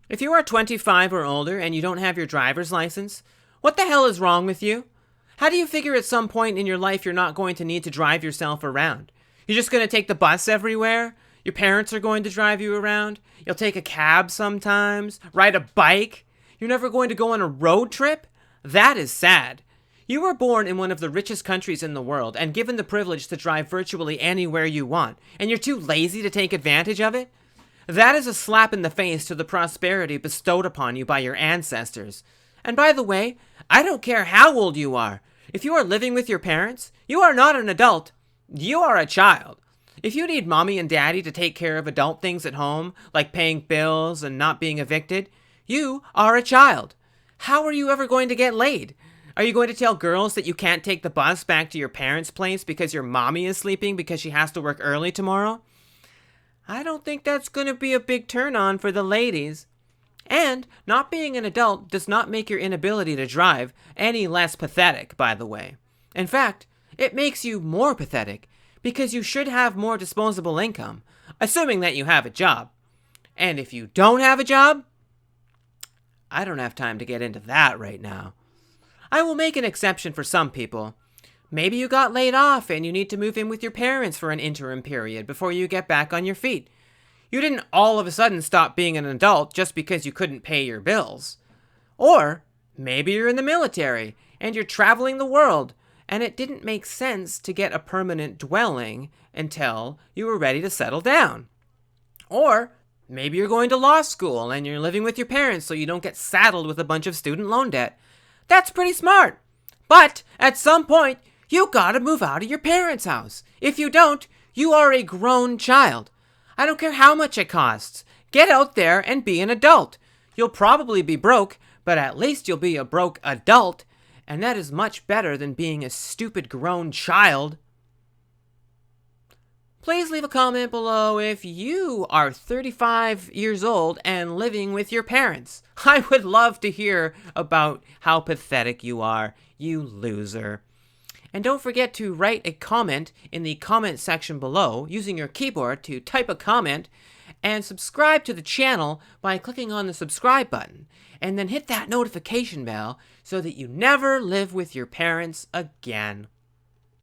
If you are 25 or older and you don't have your driver's license, what the hell is wrong with you? How do you figure at some point in your life you're not going to need to drive yourself around? You're just going to take the bus everywhere? Your parents are going to drive you around? You'll take a cab sometimes? Ride a bike? You're never going to go on a road trip? That is sad. You were born in one of the richest countries in the world and given the privilege to drive virtually anywhere you want, and you're too lazy to take advantage of it? That is a slap in the face to the prosperity bestowed upon you by your ancestors. And by the way, I don't care how old you are. If you are living with your parents, you are not an adult. You are a child. If you need mommy and daddy to take care of adult things at home, like paying bills and not being evicted, you are a child. How are you ever going to get laid? Are you going to tell girls that you can't take the bus back to your parents' place because your mommy is sleeping because she has to work early tomorrow? I don't think that's going to be a big turn on for the ladies. And not being an adult does not make your inability to drive any less pathetic, by the way. In fact, it makes you more pathetic because you should have more disposable income, assuming that you have a job. And if you don't have a job, I don't have time to get into that right now. I will make an exception for some people. Maybe you got laid off and you need to move in with your parents for an interim period before you get back on your feet. You didn't all of a sudden stop being an adult just because you couldn't pay your bills. Or maybe you're in the military and you're traveling the world and it didn't make sense to get a permanent dwelling until you were ready to settle down. Or maybe you're going to law school and you're living with your parents so you don't get saddled with a bunch of student loan debt. That's pretty smart. But at some point, you gotta move out of your parents' house. If you don't, you are a grown child. I don't care how much it costs. Get out there and be an adult. You'll probably be broke, but at least you'll be a broke adult. And that is much better than being a stupid grown child. Please leave a comment below if you are 35 years old and living with your parents. I would love to hear about how pathetic you are, you loser. And don't forget to write a comment in the comment section below using your keyboard to type a comment, and subscribe to the channel by clicking on the subscribe button, and then hit that notification bell so that you never live with your parents again.